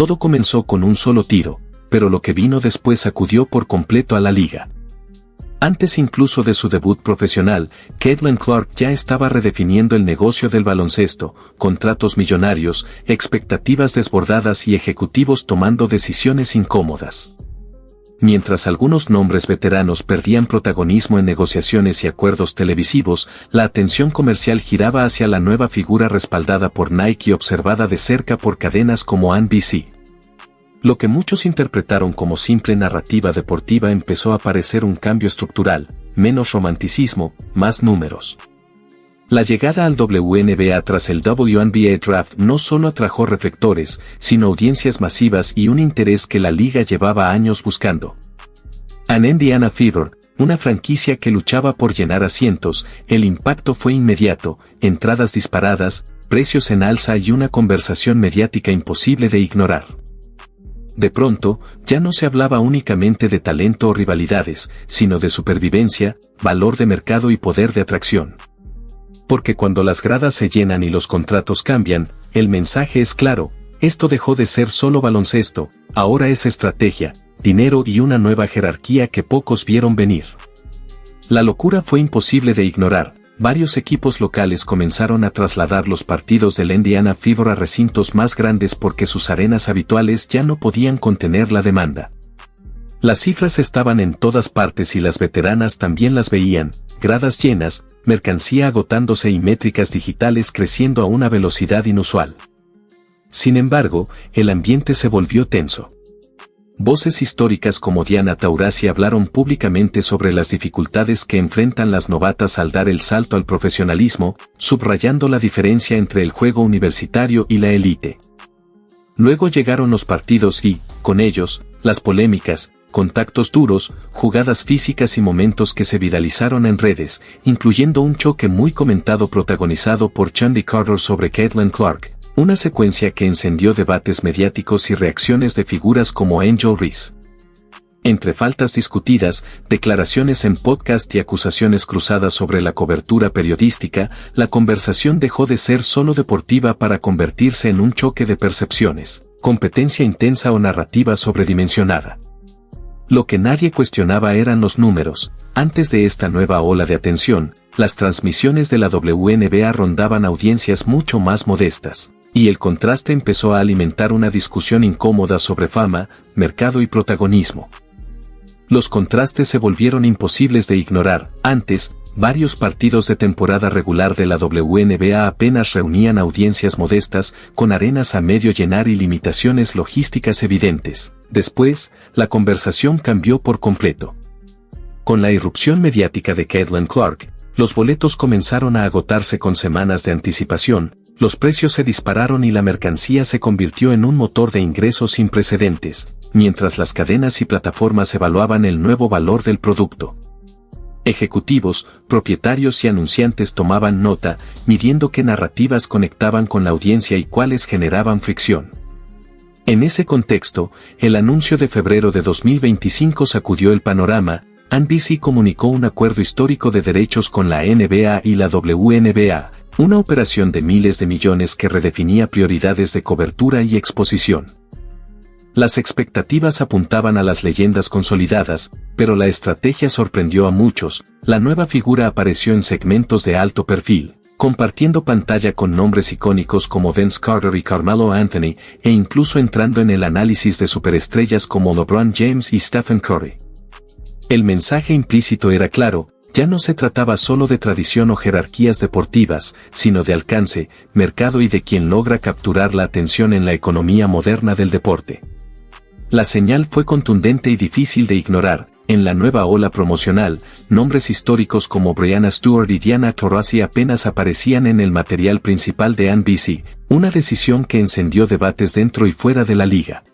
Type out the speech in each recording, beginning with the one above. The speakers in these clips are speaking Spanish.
Todo comenzó con un solo tiro, pero lo que vino después sacudió por completo a la liga. Antes incluso de su debut profesional, Caitlin Clark ya estaba redefiniendo el negocio del baloncesto, contratos millonarios, expectativas desbordadas y ejecutivos tomando decisiones incómodas. Mientras algunos nombres veteranos perdían protagonismo en negociaciones y acuerdos televisivos, la atención comercial giraba hacia la nueva figura respaldada por Nike y observada de cerca por cadenas como NBC. Lo que muchos interpretaron como simple narrativa deportiva empezó a parecer un cambio estructural, menos romanticismo, más números. La llegada al WNBA tras el WNBA Draft no solo atrajo reflectores, sino audiencias masivas y un interés que la liga llevaba años buscando. En Indiana Fever, una franquicia que luchaba por llenar asientos, el impacto fue inmediato, entradas disparadas, precios en alza y una conversación mediática imposible de ignorar. De pronto, ya no se hablaba únicamente de talento o rivalidades, sino de supervivencia, valor de mercado y poder de atracción. Porque cuando las gradas se llenan y los contratos cambian, el mensaje es claro: esto dejó de ser solo baloncesto, ahora es estrategia, dinero y una nueva jerarquía que pocos vieron venir. La locura fue imposible de ignorar. Varios equipos locales comenzaron a trasladar los partidos del Indiana Fever a recintos más grandes porque sus arenas habituales ya no podían contener la demanda. Las cifras estaban en todas partes y las veteranas también las veían: gradas llenas, mercancía agotándose y métricas digitales creciendo a una velocidad inusual. Sin embargo, el ambiente se volvió tenso. Voces históricas como Diana Taurasi hablaron públicamente sobre las dificultades que enfrentan las novatas al dar el salto al profesionalismo, subrayando la diferencia entre el juego universitario y la élite. Luego llegaron los partidos y, con ellos, las polémicas, contactos duros, jugadas físicas y momentos que se viralizaron en redes, incluyendo un choque muy comentado protagonizado por Chandi Carter sobre Caitlin Clark. Una secuencia que encendió debates mediáticos y reacciones de figuras como Angel Reese. Entre faltas discutidas, declaraciones en podcast y acusaciones cruzadas sobre la cobertura periodística, la conversación dejó de ser solo deportiva para convertirse en un choque de percepciones, competencia intensa o narrativa sobredimensionada. Lo que nadie cuestionaba eran los números. Antes de esta nueva ola de atención, las transmisiones de la WNBA rondaban audiencias mucho más modestas. Y el contraste empezó a alimentar una discusión incómoda sobre fama, mercado y protagonismo. Los contrastes se volvieron imposibles de ignorar. Antes, varios partidos de temporada regular de la WNBA apenas reunían audiencias modestas, con arenas a medio llenar y limitaciones logísticas evidentes. Después, la conversación cambió por completo. Con la irrupción mediática de Caitlin Clark, los boletos comenzaron a agotarse con semanas de anticipación. Los precios se dispararon y la mercancía se convirtió en un motor de ingresos sin precedentes, mientras las cadenas y plataformas evaluaban el nuevo valor del producto. Ejecutivos, propietarios y anunciantes tomaban nota, midiendo qué narrativas conectaban con la audiencia y cuáles generaban fricción. En ese contexto, el anuncio de febrero de 2025 sacudió el panorama. NBC comunicó un acuerdo histórico de derechos con la NBA y la WNBA, una operación de miles de millones que redefinía prioridades de cobertura y exposición. Las expectativas apuntaban a las leyendas consolidadas, pero la estrategia sorprendió a muchos. La nueva figura apareció en segmentos de alto perfil, compartiendo pantalla con nombres icónicos como Vince Carter y Carmelo Anthony, e incluso entrando en el análisis de superestrellas como LeBron James y Stephen Curry. El mensaje implícito era claro: ya no se trataba solo de tradición o jerarquías deportivas, sino de alcance, mercado y de quien logra capturar la atención en la economía moderna del deporte. La señal fue contundente y difícil de ignorar. En la nueva ola promocional, nombres históricos como Breanna Stewart y Diana Taurasi apenas aparecían en el material principal de NBC, una decisión que encendió debates dentro y fuera de la liga.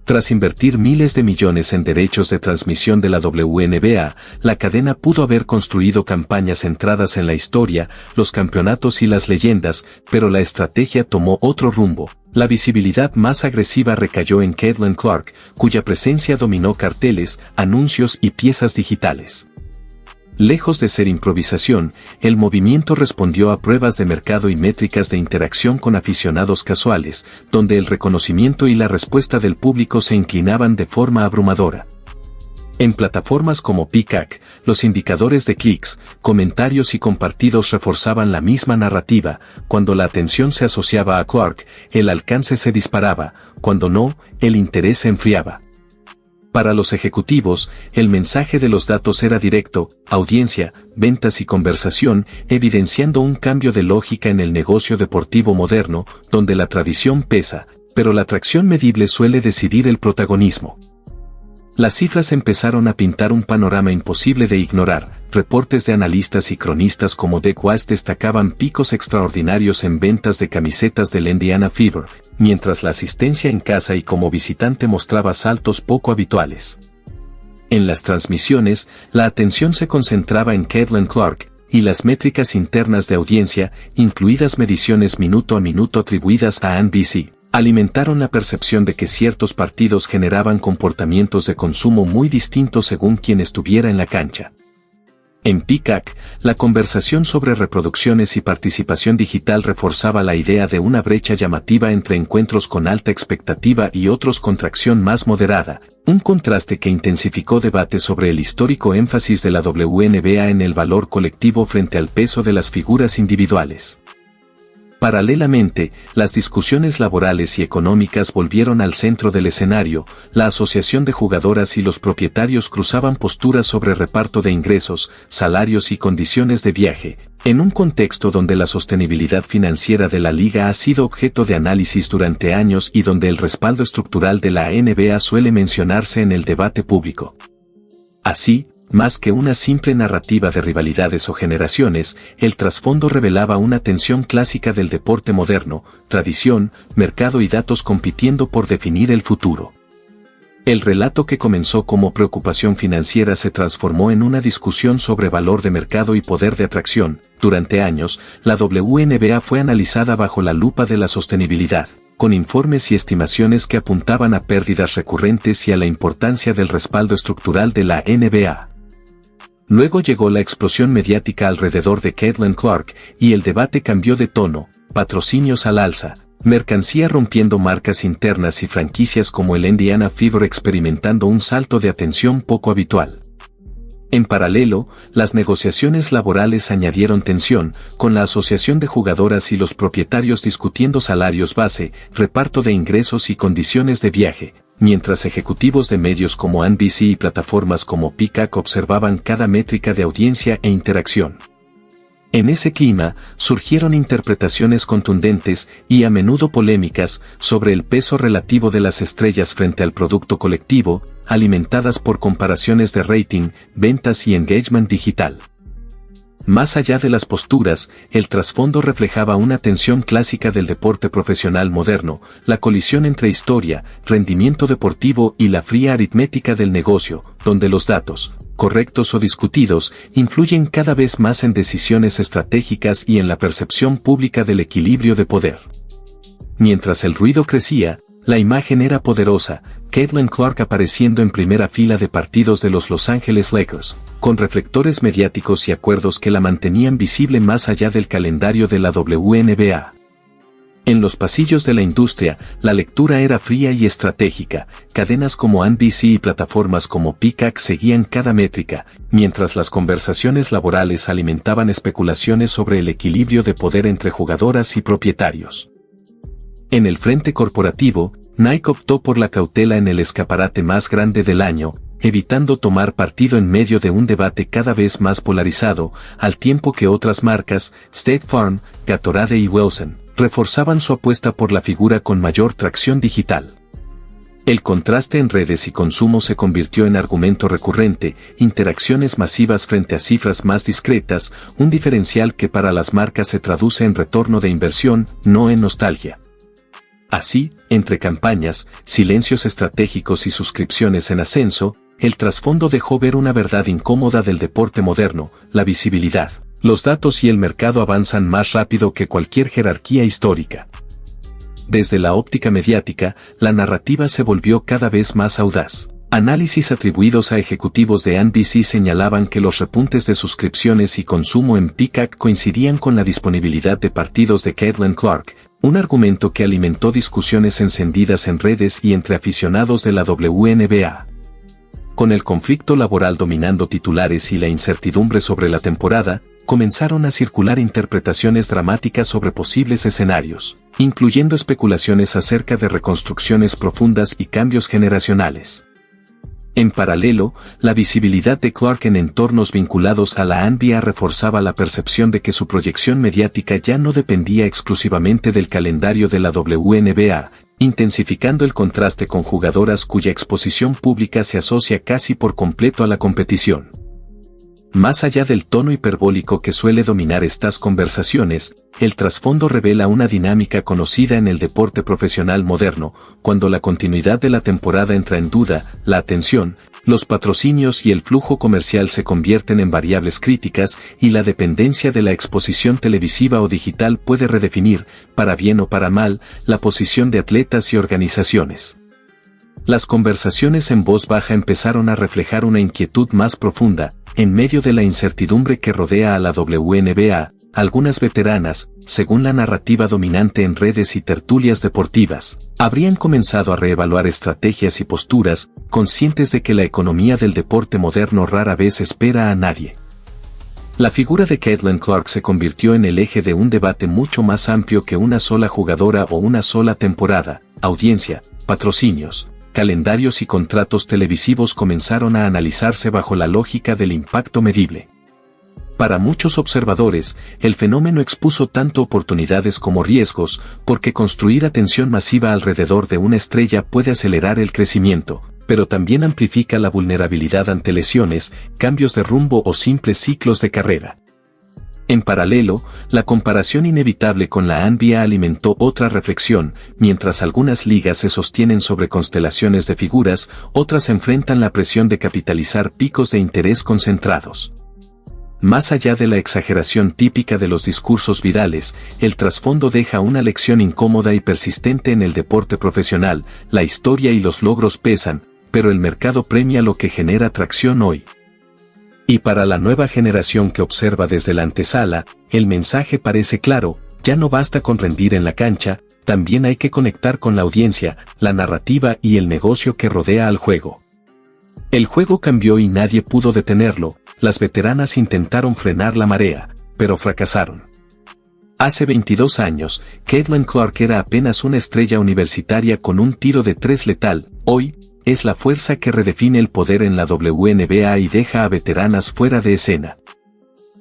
Tras invertir miles de millones en derechos de transmisión de la WNBA, la cadena pudo haber construido campañas centradas en la historia, los campeonatos y las leyendas, pero la estrategia tomó otro rumbo. La visibilidad más agresiva recayó en Caitlin Clark, cuya presencia dominó carteles, anuncios y piezas digitales. Lejos de ser improvisación, el movimiento respondió a pruebas de mercado y métricas de interacción con aficionados casuales, donde el reconocimiento y la respuesta del público se inclinaban de forma abrumadora. En plataformas como Peacock, los indicadores de clics, comentarios y compartidos reforzaban la misma narrativa. Cuando la atención se asociaba a Clark, el alcance se disparaba; cuando no, el interés se enfriaba. Para los ejecutivos, el mensaje de los datos era directo: audiencia, ventas y conversación, evidenciando un cambio de lógica en el negocio deportivo moderno, donde la tradición pesa, pero la atracción medible suele decidir el protagonismo. Las cifras empezaron a pintar un panorama imposible de ignorar. Reportes de analistas y cronistas como The West destacaban picos extraordinarios en ventas de camisetas del Indiana Fever, mientras la asistencia en casa y como visitante mostraba saltos poco habituales. En las transmisiones, la atención se concentraba en Caitlin Clark, y las métricas internas de audiencia, incluidas mediciones minuto a minuto atribuidas a NBC, alimentaron la percepción de que ciertos partidos generaban comportamientos de consumo muy distintos según quien estuviera en la cancha. En Peacock, la conversación sobre reproducciones y participación digital reforzaba la idea de una brecha llamativa entre encuentros con alta expectativa y otros con tracción más moderada, un contraste que intensificó debates sobre el histórico énfasis de la WNBA en el valor colectivo frente al peso de las figuras individuales. Paralelamente, las discusiones laborales y económicas volvieron al centro del escenario. La asociación de jugadoras y los propietarios cruzaban posturas sobre reparto de ingresos, salarios y condiciones de viaje, en un contexto donde la sostenibilidad financiera de la liga ha sido objeto de análisis durante años y donde el respaldo estructural de la NBA suele mencionarse en el debate público. Así, más que una simple narrativa de rivalidades o generaciones, el trasfondo revelaba una tensión clásica del deporte moderno: tradición, mercado y datos compitiendo por definir el futuro. El relato que comenzó como preocupación financiera se transformó en una discusión sobre valor de mercado y poder de atracción. Durante años, la WNBA fue analizada bajo la lupa de la sostenibilidad, con informes y estimaciones que apuntaban a pérdidas recurrentes y a la importancia del respaldo estructural de la NBA. Luego llegó la explosión mediática alrededor de Caitlin Clark, y el debate cambió de tono: patrocinios al alza, mercancía rompiendo marcas internas y franquicias como el Indiana Fever experimentando un salto de atención poco habitual. En paralelo, las negociaciones laborales añadieron tensión, con la asociación de jugadoras y los propietarios discutiendo salarios base, reparto de ingresos y condiciones de viaje, mientras ejecutivos de medios como NBC y plataformas como Peacock observaban cada métrica de audiencia e interacción. En ese clima, surgieron interpretaciones contundentes, y a menudo polémicas, sobre el peso relativo de las estrellas frente al producto colectivo, alimentadas por comparaciones de rating, ventas y engagement digital. Más allá de las posturas, el trasfondo reflejaba una tensión clásica del deporte profesional moderno: la colisión entre historia, rendimiento deportivo y la fría aritmética del negocio, donde los datos, correctos o discutidos, influyen cada vez más en decisiones estratégicas y en la percepción pública del equilibrio de poder. Mientras el ruido crecía, la imagen era poderosa: Caitlin Clark apareciendo en primera fila de partidos de los Los Angeles Lakers, con reflectores mediáticos y acuerdos que la mantenían visible más allá del calendario de la WNBA. En los pasillos de la industria, la lectura era fría y estratégica. Cadenas como NBC y plataformas como Peacock seguían cada métrica, mientras las conversaciones laborales alimentaban especulaciones sobre el equilibrio de poder entre jugadoras y propietarios. En el frente corporativo, Nike optó por la cautela en el escaparate más grande del año, evitando tomar partido en medio de un debate cada vez más polarizado, al tiempo que otras marcas, State Farm, Gatorade y Wilson, reforzaban su apuesta por la figura con mayor tracción digital. El contraste en redes y consumo se convirtió en argumento recurrente: interacciones masivas frente a cifras más discretas, un diferencial que para las marcas se traduce en retorno de inversión, no en nostalgia. Así, entre campañas, silencios estratégicos y suscripciones en ascenso, el trasfondo dejó ver una verdad incómoda del deporte moderno: la visibilidad. Los datos y el mercado avanzan más rápido que cualquier jerarquía histórica. Desde la óptica mediática, la narrativa se volvió cada vez más audaz. Análisis atribuidos a ejecutivos de NBC señalaban que los repuntes de suscripciones y consumo en Peacock coincidían con la disponibilidad de partidos de Caitlin Clark, un argumento que alimentó discusiones encendidas en redes y entre aficionados de la WNBA. Con el conflicto laboral dominando titulares y la incertidumbre sobre la temporada, comenzaron a circular interpretaciones dramáticas sobre posibles escenarios, incluyendo especulaciones acerca de reconstrucciones profundas y cambios generacionales. En paralelo, la visibilidad de Clark en entornos vinculados a la NBA reforzaba la percepción de que su proyección mediática ya no dependía exclusivamente del calendario de la WNBA, intensificando el contraste con jugadoras cuya exposición pública se asocia casi por completo a la competición. Más allá del tono hiperbólico que suele dominar estas conversaciones, el trasfondo revela una dinámica conocida en el deporte profesional moderno, cuando la continuidad de la temporada entra en duda, la atención, los patrocinios y el flujo comercial se convierten en variables críticas y la dependencia de la exposición televisiva o digital puede redefinir, para bien o para mal, la posición de atletas y organizaciones. Las conversaciones en voz baja empezaron a reflejar una inquietud más profunda. En medio de la incertidumbre que rodea a la WNBA, algunas veteranas, según la narrativa dominante en redes y tertulias deportivas, habrían comenzado a reevaluar estrategias y posturas, conscientes de que la economía del deporte moderno rara vez espera a nadie. La figura de Caitlin Clark se convirtió en el eje de un debate mucho más amplio que una sola jugadora o una sola temporada. Audiencia, patrocinios, calendarios y contratos televisivos comenzaron a analizarse bajo la lógica del impacto medible. Para muchos observadores, el fenómeno expuso tanto oportunidades como riesgos, porque construir atención masiva alrededor de una estrella puede acelerar el crecimiento, pero también amplifica la vulnerabilidad ante lesiones, cambios de rumbo o simples ciclos de carrera. En paralelo, la comparación inevitable con la NBA alimentó otra reflexión. Mientras algunas ligas se sostienen sobre constelaciones de figuras, otras enfrentan la presión de capitalizar picos de interés concentrados. Más allá de la exageración típica de los discursos virales, el trasfondo deja una lección incómoda y persistente en el deporte profesional. La historia y los logros pesan, pero el mercado premia lo que genera atracción hoy. Y para la nueva generación que observa desde la antesala, el mensaje parece claro: ya no basta con rendir en la cancha, también hay que conectar con la audiencia, la narrativa y el negocio que rodea al juego. El juego cambió y nadie pudo detenerlo. Las veteranas intentaron frenar la marea, pero fracasaron. Hace 22 años, Caitlin Clark era apenas una estrella universitaria con un tiro de tres letal. Hoy, es la fuerza que redefine el poder en la WNBA y deja a veteranas fuera de escena.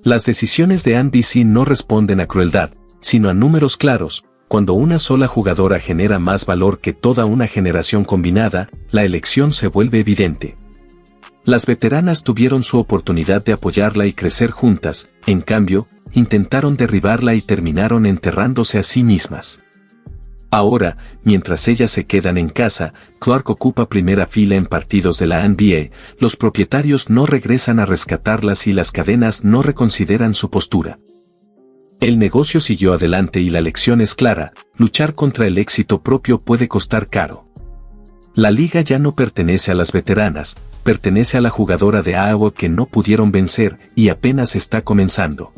Las decisiones de NBC no responden a crueldad, sino a números claros. Cuando una sola jugadora genera más valor que toda una generación combinada, la elección se vuelve evidente. Las veteranas tuvieron su oportunidad de apoyarla y crecer juntas, en cambio, intentaron derribarla y terminaron enterrándose a sí mismas. Ahora, mientras ellas se quedan en casa, Clark ocupa primera fila en partidos de la NBA, los propietarios no regresan a rescatarlas y las cadenas no reconsideran su postura. El negocio siguió adelante y la lección es clara: luchar contra el éxito propio puede costar caro. La liga ya no pertenece a las veteranas, pertenece a la jugadora de Iowa que no pudieron vencer y apenas está comenzando.